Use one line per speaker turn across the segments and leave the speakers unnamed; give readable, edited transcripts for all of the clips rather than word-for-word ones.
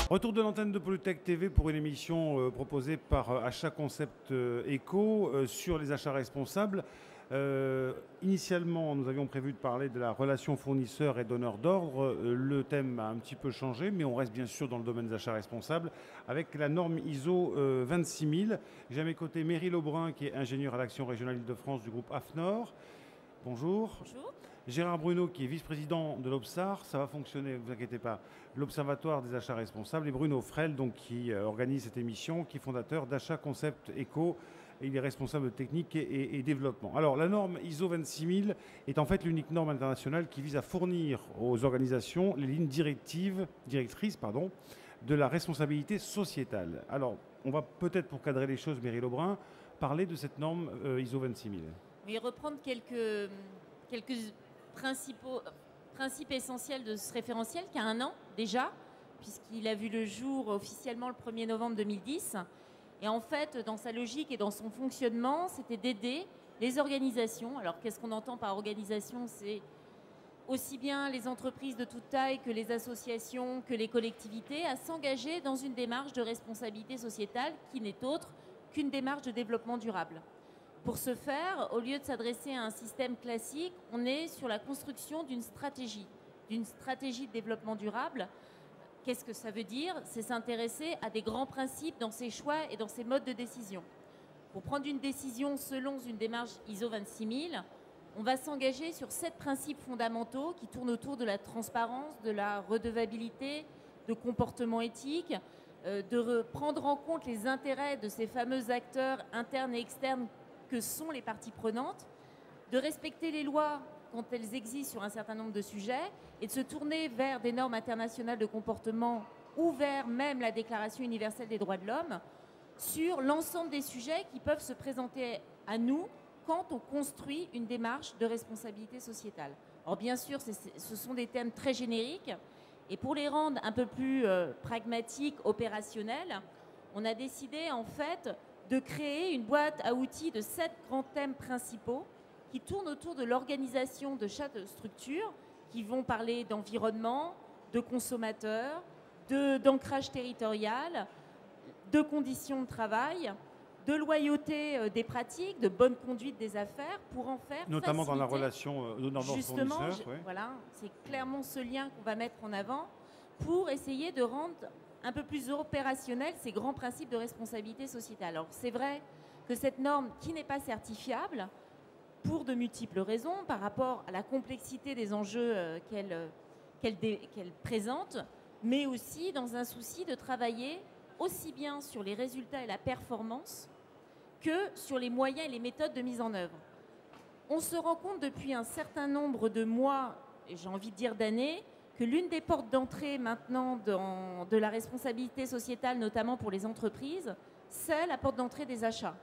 Retour de l'antenne de Polytech TV pour une émission proposée par Achat Concept Eco sur les achats responsables. Initialement, nous avions prévu de parler de la relation fournisseur et donneur d'ordre. Le thème a un petit peu changé, mais on reste bien sûr dans le domaine des achats responsables avec la norme ISO 26000. J'ai à mes côtés Meryl Aubrin, qui est ingénieure à l'action régionale Île-de-France du groupe AFNOR. Bonjour.
Bonjour.
Gérard Bruno, qui est vice-président de l'Obsar, ça va fonctionner, ne vous inquiétez pas, l'Observatoire des achats responsables, et Bruno Frel, donc, qui organise cette émission, qui est fondateur d'Achat Concept Eco, et il est responsable de technique et développement. Alors, la norme ISO 26000 est en fait l'unique norme internationale qui vise à fournir aux organisations les lignes directrices de la responsabilité sociétale. Alors, on va peut-être, pour cadrer les choses, Meryl Aubrin, parler de cette norme ISO 26000.
Oui, reprendre quelques principes essentiels de ce référentiel qui a un an déjà, puisqu'il a vu le jour officiellement le 1er novembre 2010. Et en fait, dans sa logique et dans son fonctionnement, c'était d'aider les organisations. Alors, qu'est-ce qu'on entend par organisation? C'est aussi bien les entreprises de toute taille que les associations, que les collectivités, à s'engager dans une démarche de responsabilité sociétale qui n'est autre qu'une démarche de développement durable. Pour ce faire, au lieu de s'adresser à un système classique, on est sur la construction d'une stratégie de développement durable. Qu'est-ce que ça veut dire? C'est s'intéresser à des grands principes dans ses choix et dans ses modes de décision. Pour prendre une décision selon une démarche ISO 26000, on va s'engager sur 7 principes fondamentaux qui tournent autour de la transparence, de la redevabilité, de comportement éthique, de prendre en compte les intérêts de ces fameux acteurs internes et externes que sont les parties prenantes, de respecter les lois quand elles existent sur un certain nombre de sujets et de se tourner vers des normes internationales de comportement ou vers même la Déclaration universelle des droits de l'homme sur l'ensemble des sujets qui peuvent se présenter à nous quand on construit une démarche de responsabilité sociétale. Alors bien sûr, ce sont des thèmes très génériques et pour les rendre un peu plus pragmatiques, opérationnels, on a décidé en fait de créer une boîte à outils de 7 grands thèmes principaux qui tournent autour de l'organisation de chaque structure, qui vont parler d'environnement, de consommateurs, d'ancrage territorial, de conditions de travail, de loyauté des pratiques, de bonne conduite des affaires, pour en faire
notamment dans la relation
justement,
fournisseur. Ouais.
Voilà, c'est clairement ce lien qu'on va mettre en avant pour essayer de rendre un peu plus opérationnel ces grands principes de responsabilité sociétale. Alors c'est vrai que cette norme qui n'est pas certifiable, pour de multiples raisons, par rapport à la complexité des enjeux qu'elle présente, mais aussi dans un souci de travailler aussi bien sur les résultats et la performance que sur les moyens et les méthodes de mise en œuvre. On se rend compte depuis un certain nombre de mois, et j'ai envie de dire d'années, que l'une des portes d'entrée maintenant de la responsabilité sociétale, notamment pour les entreprises, c'est la porte d'entrée des achats.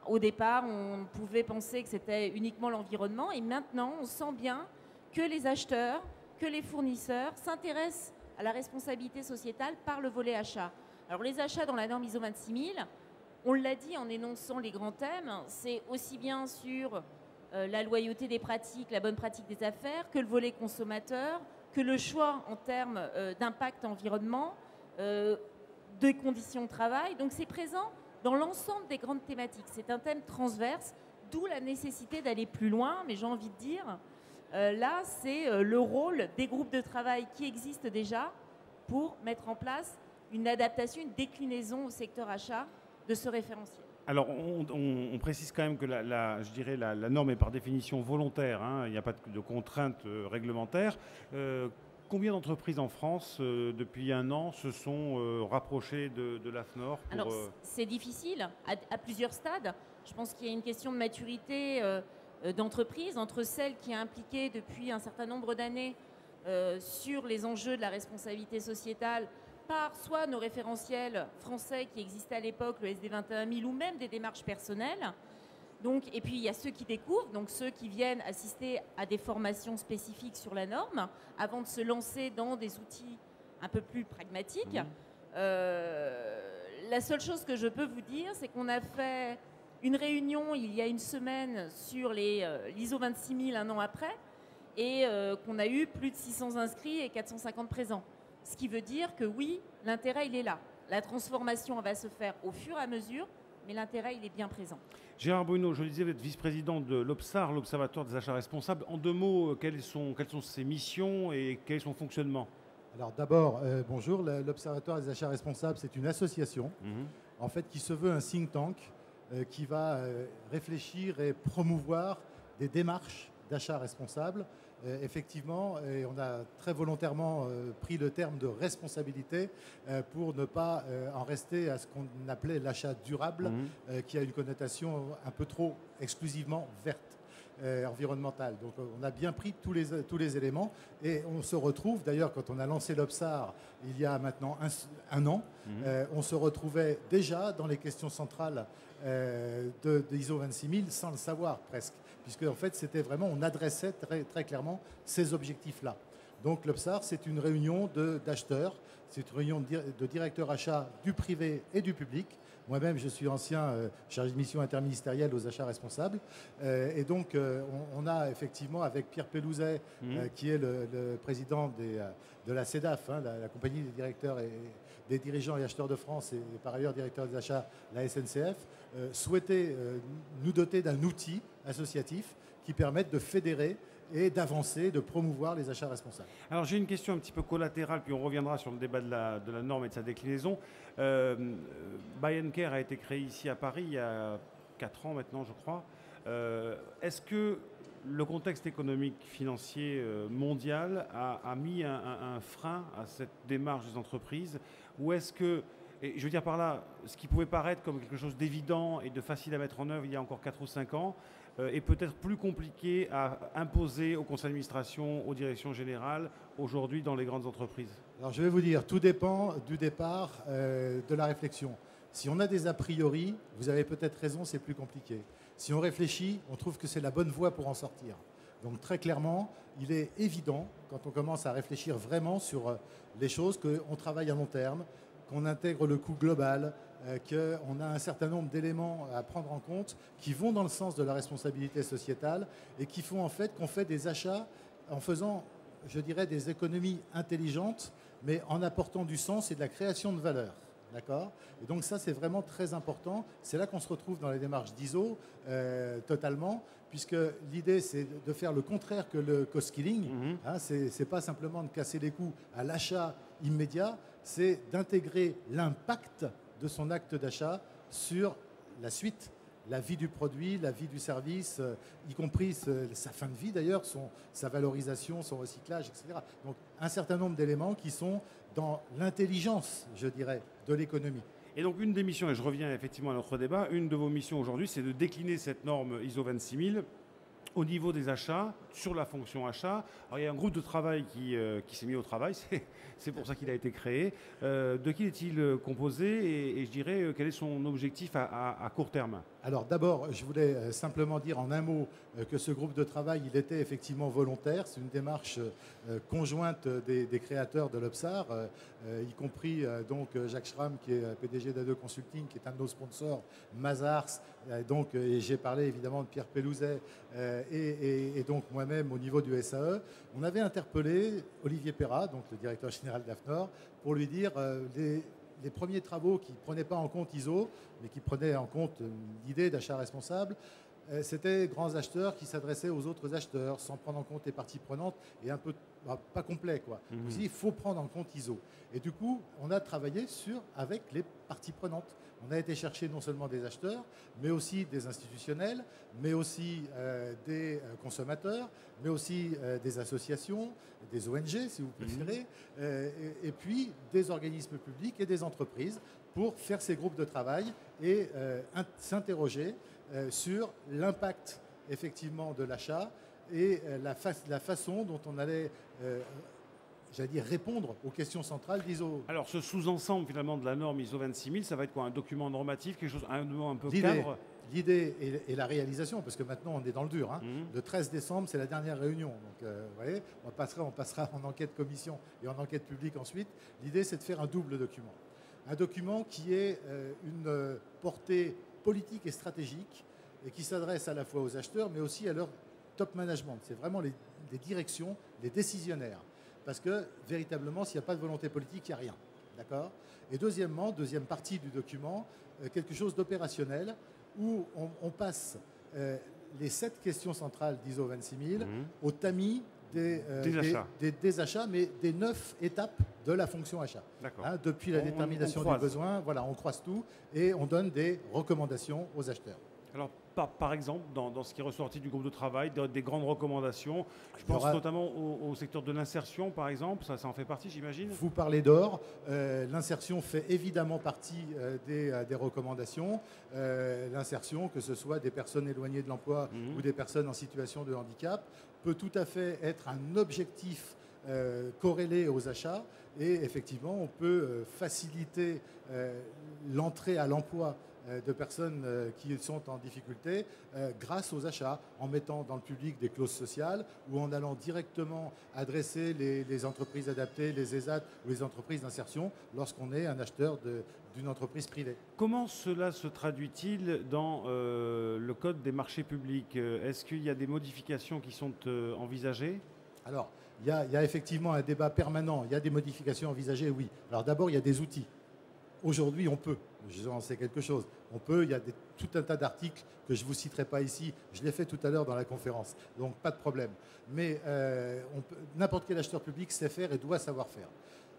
Au départ, on pouvait penser que c'était uniquement l'environnement et maintenant, on sent bien que les acheteurs, que les fournisseurs s'intéressent à la responsabilité sociétale par le volet achat. Alors les achats dans la norme ISO 26000, on l'a dit en énonçant les grands thèmes, c'est aussi bien sur la loyauté des pratiques, la bonne pratique des affaires, que le volet consommateur, que le choix en termes d'impact environnement, de conditions de travail. Donc c'est présent dans l'ensemble des grandes thématiques. C'est un thème transverse, d'où la nécessité d'aller plus loin. Mais j'ai envie de dire, là, c'est le rôle des groupes de travail qui existent déjà pour mettre en place une adaptation, une déclinaison au secteur achat de ce référentiel.
Alors, on précise quand même que la norme est par définition volontaire, hein, il n'y a pas de contraintes réglementaires. Combien d'entreprises en France, depuis un an, se sont rapprochées de l'AFNOR pour...
Alors, c'est difficile, à plusieurs stades. Je pense qu'il y a une question de maturité d'entreprise entre celle qui est impliquée depuis un certain nombre d'années sur les enjeux de la responsabilité sociétale par soit nos référentiels français qui existaient à l'époque, le SD 21000, ou même des démarches personnelles. Donc, et puis il y a ceux qui découvrent, donc ceux qui viennent assister à des formations spécifiques sur la norme avant de se lancer dans des outils un peu plus pragmatiques. La seule chose que je peux vous dire, c'est qu'on a fait une réunion il y a une semaine sur l'ISO 26000 un an après et qu'on a eu plus de 600 inscrits et 450 présents. Ce qui veut dire que oui, l'intérêt, il est là. La transformation va se faire au fur et à mesure, mais l'intérêt, il est bien présent.
Gérard Bruno, je le disais, vous êtes vice-président de l'Obsar, l'Observatoire des achats responsables. En 2 mots, quelles sont ses missions et quel est son fonctionnement?
Alors d'abord, bonjour, l'Observatoire des achats responsables, c'est une association en fait, qui se veut un think tank qui va réfléchir et promouvoir des démarches d'achat responsable. Effectivement, et on a très volontairement pris le terme de responsabilité pour ne pas en rester à ce qu'on appelait l'achat durable, qui a une connotation un peu trop exclusivement verte. Environnementale. Donc on a bien pris tous les éléments et on se retrouve, d'ailleurs quand on a lancé l'Obsar il y a maintenant un an, on se retrouvait déjà dans les questions centrales de ISO 26000 sans le savoir presque, puisque en fait c'était vraiment, on adressait très clairement ces objectifs-là. Donc l'Obsar, c'est une réunion d'acheteurs, c'est une réunion de directeurs achats du privé et du public. Moi-même, je suis ancien chargé de mission interministérielle aux achats responsables. Et donc, on a effectivement, avec Pierre Pelouzet, qui est le président de la CEDAF, hein, la compagnie des directeurs et des dirigeants et acheteurs de France, et par ailleurs directeur des achats, la SNCF, souhaité nous doter d'un outil associatif qui permette de fédérer et d'avancer, de promouvoir les achats responsables.
Alors j'ai une question un petit peu collatérale, puis on reviendra sur le débat de la norme et de sa déclinaison. Buy & Care a été créé ici à Paris il y a 4 ans maintenant, je crois. Est-ce que le contexte économique financier mondial a mis un frein à cette démarche des entreprises? Ou est-ce que, et je veux dire par là, ce qui pouvait paraître comme quelque chose d'évident et de facile à mettre en œuvre il y a encore 4 ou 5 ans, est peut-être plus compliqué à imposer au conseil d'administration, aux directions générales, aujourd'hui dans les grandes entreprises?
Alors je vais vous dire, tout dépend du départ de la réflexion. Si on a des a priori, vous avez peut-être raison, c'est plus compliqué. Si on réfléchit, on trouve que c'est la bonne voie pour en sortir. Donc très clairement, il est évident, quand on commence à réfléchir vraiment sur les choses, qu'on travaille à long terme, qu'on intègre le coût global, qu'on a un certain nombre d'éléments à prendre en compte qui vont dans le sens de la responsabilité sociétale et qui font en fait qu'on fait des achats en faisant, je dirais, des économies intelligentes, mais en apportant du sens et de la création de valeur. D'accord ? Et donc ça, c'est vraiment très important. C'est là qu'on se retrouve dans les démarches d'ISO totalement, puisque l'idée, c'est de faire le contraire que le cost-killing. Hein, c'est pas simplement de casser les coûts à l'achat immédiat, c'est d'intégrer l'impact de son acte d'achat sur la suite, la vie du produit, la vie du service, y compris sa fin de vie d'ailleurs, sa valorisation, son recyclage, etc. Donc un certain nombre d'éléments qui sont dans l'intelligence, je dirais, de l'économie.
Et donc une des missions, et je reviens effectivement à notre débat, une de vos missions aujourd'hui, c'est de décliner cette norme ISO 26000 au niveau des achats, sur la fonction achat. Alors, il y a un groupe de travail qui s'est mis au travail, c'est pour ça qu'il a été créé. De qui est-il composé et je dirais, quel est son objectif à court terme?
Alors d'abord, je voulais simplement dire en un mot que ce groupe de travail, il était effectivement volontaire. C'est une démarche conjointe des créateurs de l'Obsar, y compris donc Jacques Schramm, qui est PDG d'A2 Consulting, qui est un de nos sponsors, Mazars, donc, et j'ai parlé évidemment de Pierre Pelouzet et donc moi-même au niveau du SAE. On avait interpellé Olivier Perrat, donc le directeur général d'AFNOR, pour lui dire les premiers travaux qui ne prenaient pas en compte ISO, mais qui prenaient en compte l'idée d'achat responsable, c'était grands acheteurs qui s'adressaient aux autres acheteurs sans prendre en compte les parties prenantes et un peu pas complet, quoi. Aussi, il faut prendre en compte ISO. Et du coup, on a travaillé avec les parties prenantes. On a été chercher non seulement des acheteurs, mais aussi des institutionnels, mais aussi des consommateurs, mais aussi des associations, des ONG, si vous préférez, et puis des organismes publics et des entreprises pour faire ces groupes de travail et s'interroger sur l'impact effectivement de l'achat et la façon dont on allait j'allais dire répondre aux questions centrales d'ISO.
Alors ce sous-ensemble finalement de la norme ISO 26000, ça va être quoi? Un document normatif, quelque chose, un peu cadre?
L'idée et la réalisation, parce que maintenant on est dans le dur. Hein. Le 13 décembre, c'est la dernière réunion. Donc, vous voyez, on passera en enquête commission et en enquête publique ensuite. L'idée, c'est de faire un double document. Un document qui ait une portée politique et stratégique et qui s'adresse à la fois aux acheteurs, mais aussi à leur top management. C'est vraiment les directions, les décisionnaires. Et qui puisse Parce que véritablement, s'il n'y a pas de volonté politique, il n'y a rien. D'accord ? Et deuxièmement, deuxième partie du document, quelque chose d'opérationnel où on passe les 7 questions centrales d'ISO 26000 au tamis des achats, mais des 9 étapes de la fonction achat. Depuis la détermination des besoins, voilà, on croise tout et on donne des recommandations aux acheteurs.
Alors, par exemple, dans ce qui est ressorti du groupe de travail, des grandes recommandations, je pense notamment au secteur de l'insertion, par exemple, ça en fait partie, j'imagine.
Vous parlez d'or, l'insertion fait évidemment partie des recommandations. L'insertion, que ce soit des personnes éloignées de l'emploi ou des personnes en situation de handicap, peut tout à fait être un objectif corrélé aux achats et effectivement, on peut faciliter l'entrée à l'emploi de personnes qui sont en difficulté grâce aux achats, en mettant dans le public des clauses sociales ou en allant directement adresser les entreprises adaptées, les ESAT ou les entreprises d'insertion lorsqu'on est un acheteur d'une entreprise privée.
Comment cela se traduit-il dans le Code des marchés publics? Est-ce qu'il y a des modifications qui sont envisagées?
Alors, il y a effectivement un débat permanent. Il y a des modifications envisagées, oui. Alors d'abord, il y a des outils. Aujourd'hui, on peut. Je en sais quelque chose. On peut. Il y a tout un tas d'articles que je ne vous citerai pas ici. Je l'ai fait tout à l'heure dans la conférence. Donc, pas de problème. Mais n'importe quel acheteur public sait faire et doit savoir faire.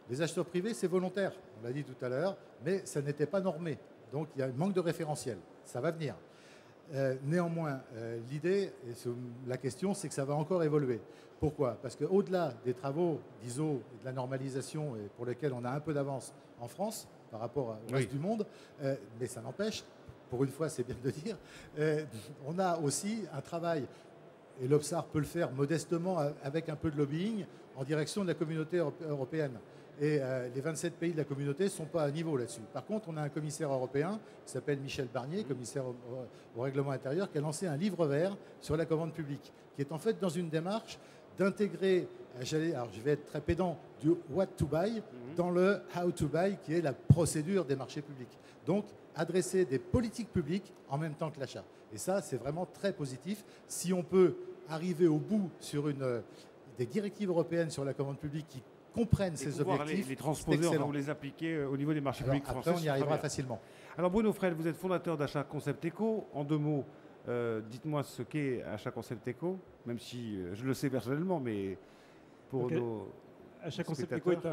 Les acheteurs privés, c'est volontaire. On l'a dit tout à l'heure. Mais ça n'était pas normé. Donc, il y a un manque de référentiel. Ça va venir. Néanmoins, l'idée, et la question, c'est que ça va encore évoluer. Pourquoi? Parce qu'au-delà des travaux d'ISO et de la normalisation, et pour lesquels on a un peu d'avance en France par rapport au reste du monde, mais ça n'empêche, pour une fois c'est bien de dire, on a aussi un travail, et l'Obsar peut le faire modestement avec un peu de lobbying, en direction de la communauté européenne. Et les 27 pays de la communauté ne sont pas à niveau là-dessus. Par contre, on a un commissaire européen qui s'appelle Michel Barnier, commissaire au règlement intérieur, qui a lancé un livre vert sur la commande publique, qui est en fait dans une démarche d'intégrer, alors je vais être très pédant, du what to buy dans le how to buy, qui est la procédure des marchés publics. Donc, adresser des politiques publiques en même temps que l'achat. Et ça, c'est vraiment très positif. Si on peut arriver au bout sur des directives européennes sur la commande publique qui comprennent ces objectifs,
les transposer ou les appliquer au niveau des marchés publics français.
Après, on y arrivera facilement.
Alors, Bruno Frel, vous êtes fondateur d'Achat Concept Eco. En 2 mots, dites-moi ce qu'est Achat Concept Eco, même si je le sais personnellement, mais pour nos
Achat Concept Eco est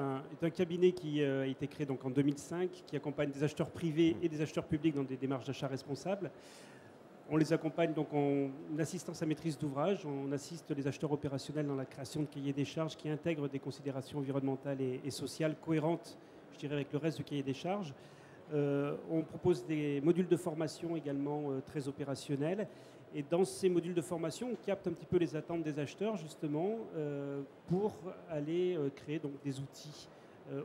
un cabinet qui a été créé donc en 2005, qui accompagne des acheteurs privés et des acheteurs publics dans des démarches d'achat responsables. On les accompagne donc en assistance à maîtrise d'ouvrage. On assiste les acheteurs opérationnels dans la création de cahiers des charges qui intègrent des considérations environnementales et sociales cohérentes, je dirais, avec le reste du cahier des charges. On propose des modules de formation également très opérationnels. Et dans ces modules de formation, on capte un petit peu les attentes des acheteurs, justement, pour aller créer donc, des outils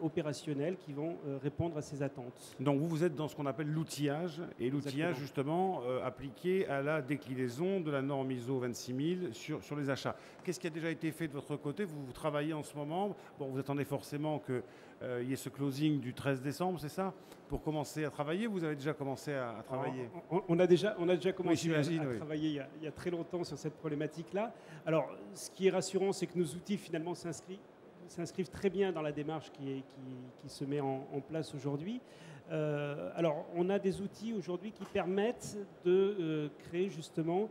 opérationnels qui vont répondre à ces attentes.
Donc vous êtes dans ce qu'on appelle l'outillage, et l'outillage justement appliqué à la déclinaison de la norme ISO 26000 sur les achats. Qu'est-ce qui a déjà été fait de votre côté? Vous travaillez en ce moment, bon, vous attendez forcément qu'il y ait ce closing du 13 décembre, c'est ça? Pour commencer à travailler, vous avez déjà commencé à travailler?
On a déjà commencé à travailler il y a très longtemps sur cette problématique-là. Alors, ce qui est rassurant, c'est que nos outils finalement s'inscrivent très bien dans la démarche qui se met en place aujourd'hui. Alors, on a des outils aujourd'hui qui permettent de créer justement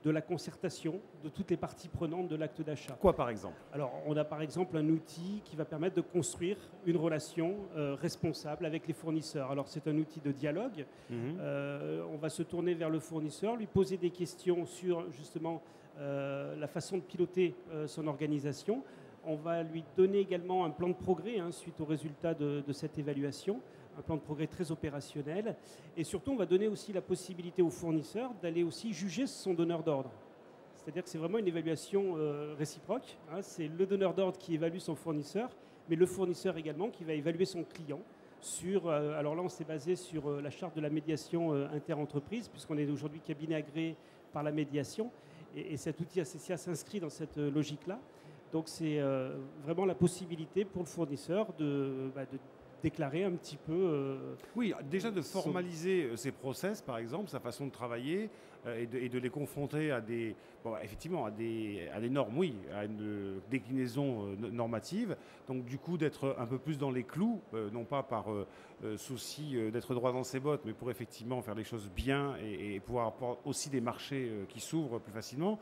de la concertation de toutes les parties prenantes de l'acte d'achat.
Quoi par exemple?
Alors, on a par exemple un outil qui va permettre de construire une relation responsable avec les fournisseurs. Alors, c'est un outil de dialogue. On va se tourner vers le fournisseur, lui poser des questions sur justement la façon de piloter son organisation. On va lui donner également un plan de progrès suite aux résultats de cette évaluation, un plan de progrès très opérationnel. Et surtout, on va donner aussi la possibilité au fournisseur d'aller aussi juger son donneur d'ordre. C'est-à-dire que c'est vraiment une évaluation réciproque. C'est le donneur d'ordre qui évalue son fournisseur, mais le fournisseur également qui va évaluer son client. Alors là, on s'est basé sur la charte de la médiation interentreprise, puisqu'on est aujourd'hui cabinet agréé par la médiation. Et cet outil ACCA s'inscrit dans cette logique-là. Donc c'est vraiment la possibilité pour le fournisseur de déclarer un petit peu...
oui, déjà de formaliser ses process, par exemple, sa façon de travailler, et de les confronter à des, bon, effectivement, à des normes, oui, à une déclinaison normative. Donc du coup d'être un peu plus dans les clous, non pas par souci d'être droit dans ses bottes, mais pour effectivement faire les choses bien et pouvoir avoir aussi des marchés qui s'ouvrent plus facilement.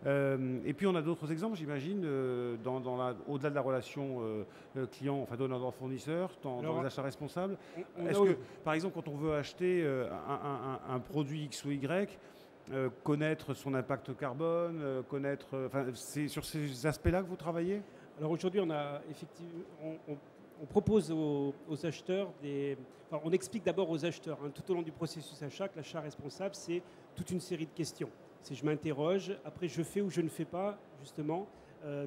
Et puis on a d'autres exemples, j'imagine, au-delà de la relation client, enfin donneur-fournisseur, dans les achats responsables. Est-ce que, par exemple, quand on veut acheter un produit X ou Y, connaître son impact carbone, c'est sur ces aspects-là que vous travaillez?
Alors aujourd'hui, on propose aux acheteurs on explique d'abord aux acheteurs tout au long du processus achat que l'achat responsable, c'est toute une série de questions. C'est je m'interroge, après je fais ou je ne fais pas, justement,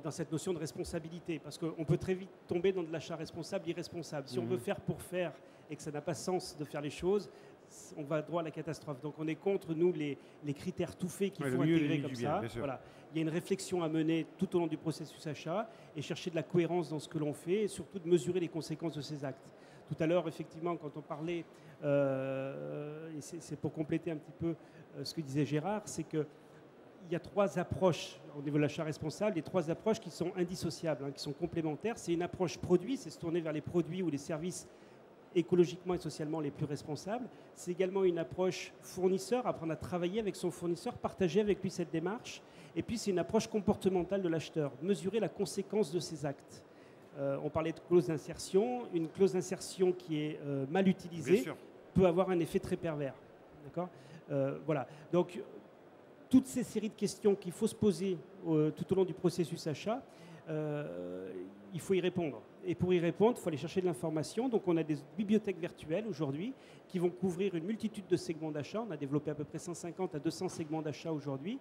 dans cette notion de responsabilité. Parce qu'on peut très vite tomber dans de l'achat responsable, irresponsable. Si on veut faire pour faire et que ça n'a pas sens de faire les choses, on va droit à la catastrophe. Donc on est contre, nous, les critères tout faits qu'il faut intégrer comme ça. Voilà. Il y a une réflexion à mener tout au long du processus achat et chercher de la cohérence dans ce que l'on fait et surtout de mesurer les conséquences de ces actes. Tout à l'heure, effectivement, quand on parlait, et c'est pour compléter un petit peu ce que disait Gérard, c'est qu'il y a 3 approches au niveau de l'achat responsable, les 3 approches qui sont indissociables, qui sont complémentaires. C'est une approche produit, c'est se tourner vers les produits ou les services écologiquement et socialement les plus responsables. C'est également une approche fournisseur, apprendre à travailler avec son fournisseur, partager avec lui cette démarche. Et puis c'est une approche comportementale de l'acheteur, mesurer la conséquence de ses actes. On parlait de clause d'insertion. Une clause d'insertion qui est mal utilisée peut avoir un effet très pervers. D'accord ? Voilà. Donc, toutes ces séries de questions qu'il faut se poser tout au long du processus achat, il faut y répondre. Et pour y répondre, il faut aller chercher de l'information. Donc on a des bibliothèques virtuelles aujourd'hui qui vont couvrir une multitude de segments d'achat. On a développé à peu près 150 à 200 segments d'achat aujourd'hui.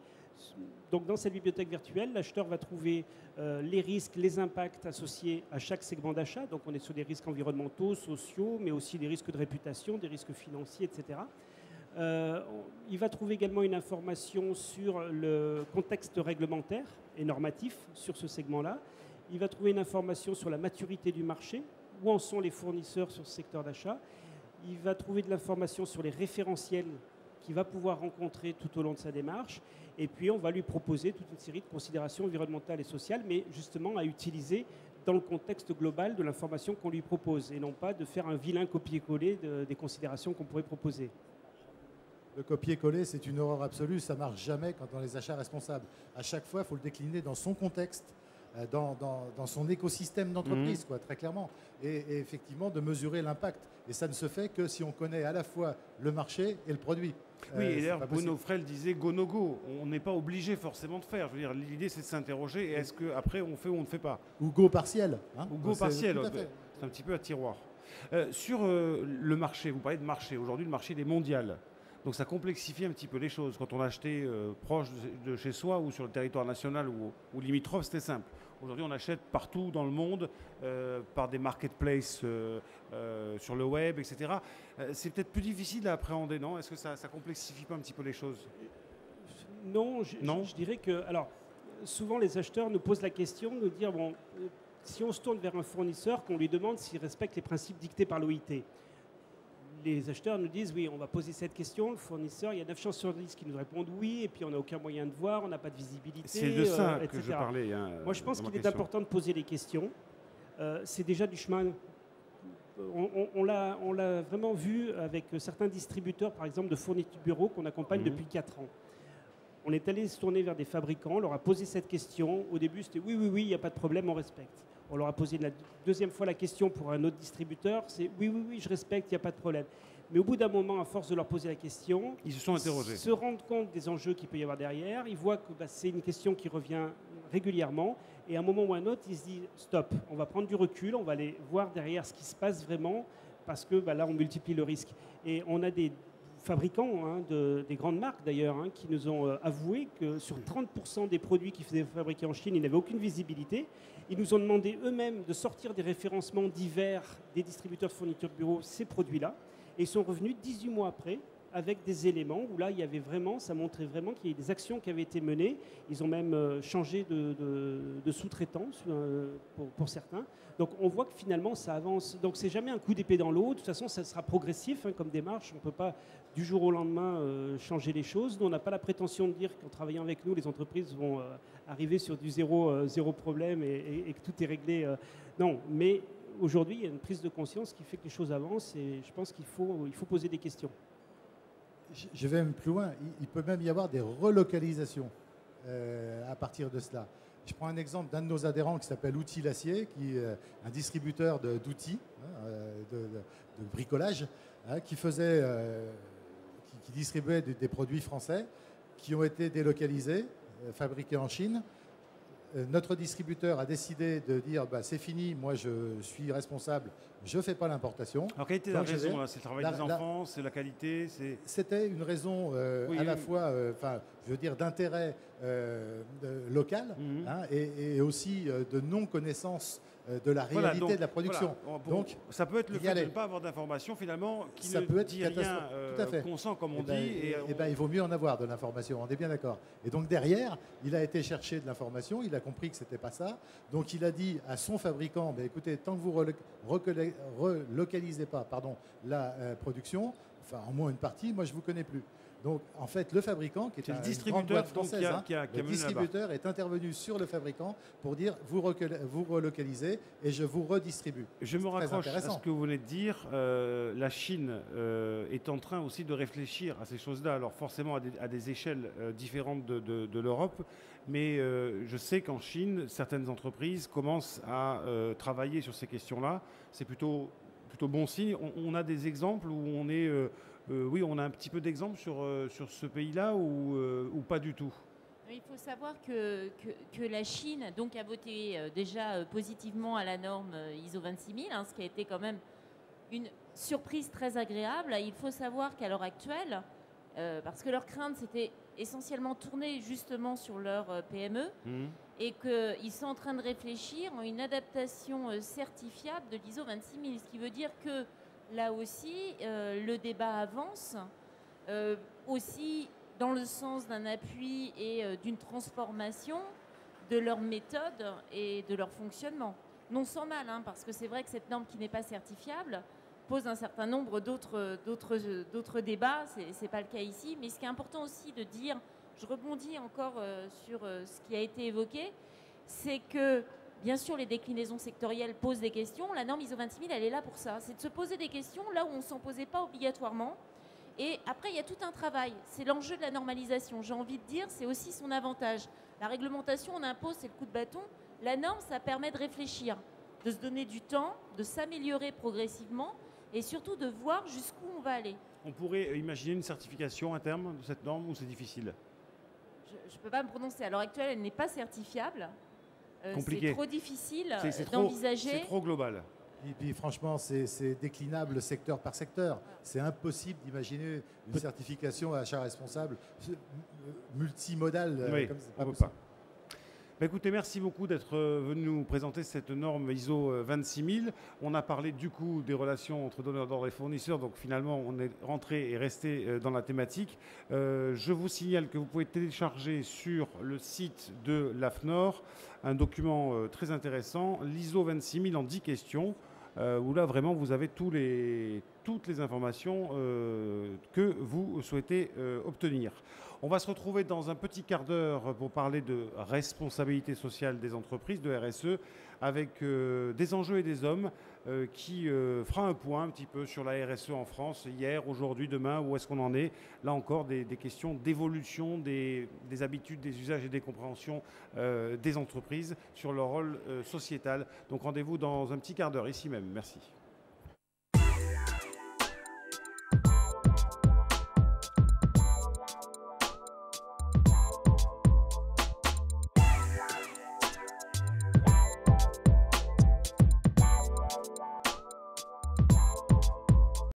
Donc dans cette bibliothèque virtuelle, l'acheteur va trouver les risques, les impacts associés à chaque segment d'achat. Donc on est sur des risques environnementaux, sociaux, mais aussi des risques de réputation, des risques financiers, etc. Il va trouver également une information sur le contexte réglementaire et normatif sur ce segment-là. Il va trouver une information sur la maturité du marché, où en sont les fournisseurs sur ce secteur d'achat. Il va trouver de l'information sur les référentiels qu'il va pouvoir rencontrer tout au long de sa démarche. Et puis, on va lui proposer toute une série de considérations environnementales et sociales, mais justement à utiliser dans le contexte global de l'information qu'on lui propose, et non pas de faire un vilain copier-coller des considérations qu'on pourrait proposer.
Le copier-coller, c'est une horreur absolue. Ça ne marche jamais quand dans les achats responsables. À chaque fois, il faut le décliner dans son contexte, dans son écosystème d'entreprise, très clairement. Et effectivement, de mesurer l'impact. Et ça ne se fait que si on connaît à la fois le marché et le produit.
Oui, et d'ailleurs, Bruno Frel disait go no go. On n'est pas obligé forcément de faire. Je veux dire, l'idée, c'est de s'interroger. Est-ce qu'après, on fait ou on ne fait pas?
Ou go partiel.
Ou go partiel. C'est un petit peu à tiroir. Sur le marché, vous parlez de marché. Aujourd'hui, le marché il est mondial. Donc ça complexifie un petit peu les choses. Quand on achetait proche de chez soi ou sur le territoire national ou limitrophe, c'était simple. Aujourd'hui, on achète partout dans le monde par des marketplaces sur le web, etc. C'est peut-être plus difficile à appréhender, non? Est-ce que ça complexifie pas un petit peu les choses?
Non, je dirais que... Alors, souvent, les acheteurs nous posent la question de nous dire, bon, si on se tourne vers un fournisseur, qu'on lui demande s'il respecte les principes dictés par l'OIT. Les acheteurs nous disent, oui, on va poser cette question, le fournisseur, il y a 9 chances sur 10 qui nous répondent oui, et puis on n'a aucun moyen de voir, on n'a pas de visibilité,
c'est de ça
etc.
que je parlais.
Moi, je pense qu'il est important de poser les questions. C'est déjà du chemin. On l'a vraiment vu avec certains distributeurs, par exemple, de fournitures de bureaux qu'on accompagne depuis 4 ans. On est allé se tourner vers des fabricants, on leur a posé cette question. Au début, c'était oui, il n'y a pas de problème, on respecte. On leur a posé la deuxième fois la question pour un autre distributeur, c'est oui, je respecte, il n'y a pas de problème. Mais au bout d'un moment, à force de leur poser la question,
ils se sont interrogés.
Ils se rendent compte des enjeux qu'il peut y avoir derrière, ils voient que c'est une question qui revient régulièrement, et à un moment ou à un autre, ils se disent stop, on va prendre du recul, on va aller voir derrière ce qui se passe vraiment, parce que là, on multiplie le risque. Et on a des fabricants, des grandes marques d'ailleurs, qui nous ont avoué que sur 30% des produits qui faisaient fabriquer en Chine, ils n'avaient aucune visibilité. Ils nous ont demandé eux-mêmes de sortir des référencements divers des distributeurs de fournitures de bureaux, ces produits-là. Et ils sont revenus 18 mois après avec des éléments où là, il y avait vraiment, ça montrait vraiment qu'il y a des actions qui avaient été menées. Ils ont même changé de sous-traitant pour certains. Donc on voit que finalement ça avance. Donc c'est jamais un coup d'épée dans l'eau. De toute façon, ça sera progressif comme démarche. On ne peut pas du jour au lendemain changer les choses. Nous, on n'a pas la prétention de dire qu'en travaillant avec nous, les entreprises vont arriver sur du zéro problème et que tout est réglé. Non, mais aujourd'hui, il y a une prise de conscience qui fait que les choses avancent et je pense qu'il faut poser des questions.
Je vais même plus loin. Il peut même y avoir des relocalisations à partir de cela. Je prends un exemple d'un de nos adhérents qui s'appelle Outils Lacier, qui est un distributeur d'outils, de bricolage, qui distribuait des produits français qui ont été délocalisés, fabriqués en Chine. Notre distributeur a décidé de dire c'est fini, moi je suis responsable, je ne fais pas l'importation.
Alors quelle était la raison? C'est le travail des enfants, c'est la qualité?
C'était une raison à la fois je veux dire, d'intérêt local et aussi de non-connaissance de la réalité de la production.
Voilà. Donc, ça peut être le fait de ne pas avoir d'informations finalement qui
ça
ne
peut être
dit rien consent comme on dit.
Il vaut mieux en avoir de l'information, on est bien d'accord. Et donc derrière, il a été chercher de l'information, il a compris que ce n'était pas ça. Donc il a dit à son fabricant, écoutez, tant que vous relocalisez pas la production, enfin en moins une partie, moi je ne vous connais plus. Donc, en fait, le fabricant, qui est
le distributeur
française, le distributeur est intervenu sur le fabricant pour dire vous relocalisez et je vous redistribue.
Je me raccroche à ce que vous venez de dire. La Chine est en train aussi de réfléchir à ces choses-là, alors forcément à des échelles différentes de l'Europe. Mais je sais qu'en Chine, certaines entreprises commencent à travailler sur ces questions-là. C'est plutôt bon signe. On a des exemples où on est... oui, on a un petit peu d'exemples sur ce pays-là ou pas du tout?
Il faut savoir que la Chine donc, a voté déjà positivement à la norme ISO 26000, ce qui a été quand même une surprise très agréable. Il faut savoir qu'à l'heure actuelle, parce que leur crainte s'était essentiellement tournée justement sur leur PME, et qu'ils sont en train de réfléchir à une adaptation certifiable de l'ISO 26000, ce qui veut dire que là aussi, le débat avance, aussi dans le sens d'un appui et d'une transformation de leur méthode et de leur fonctionnement. Non sans mal, parce que c'est vrai que cette norme qui n'est pas certifiable pose un certain nombre d'autres débats, ce n'est pas le cas ici, mais ce qui est important aussi de dire, je rebondis encore sur ce qui a été évoqué, c'est que bien sûr, les déclinaisons sectorielles posent des questions. La norme ISO 26000, elle est là pour ça. C'est de se poser des questions là où on ne s'en posait pas obligatoirement. Et après, il y a tout un travail. C'est l'enjeu de la normalisation. J'ai envie de dire, c'est aussi son avantage. La réglementation, on impose, c'est le coup de bâton. La norme, ça permet de réfléchir, de se donner du temps, de s'améliorer progressivement et surtout de voir jusqu'où on va aller.
On pourrait imaginer une certification à terme de cette norme ou c'est difficile?
Je ne peux pas me prononcer. À l'heure actuelle, elle n'est pas certifiable.
Compliqué.
C'est trop difficile d'envisager.
C'est trop global.
Et puis franchement, c'est déclinable secteur par secteur. C'est impossible d'imaginer une certification à achat responsable multimodale.
Oui,
comme c'est
on
pas
peut pas. Écoutez, merci beaucoup d'être venu nous présenter cette norme ISO 26000. On a parlé du coup des relations entre donneurs d'ordre et fournisseurs, donc finalement on est rentré et resté dans la thématique. Je vous signale que vous pouvez télécharger sur le site de l'AFNOR un document très intéressant, l'ISO 26000 en 10 questions, où là vraiment vous avez toutes les informations que vous souhaitez obtenir. On va se retrouver dans un petit quart d'heure pour parler de responsabilité sociale des entreprises, de RSE, avec des enjeux et des hommes qui fera un point un petit peu sur la RSE en France, hier, aujourd'hui, demain, où est-ce qu'on en est. Là encore, des questions d'évolution des habitudes, des usages et des compréhensions des entreprises sur leur rôle sociétal. Donc rendez-vous dans un petit quart d'heure, ici même. Merci.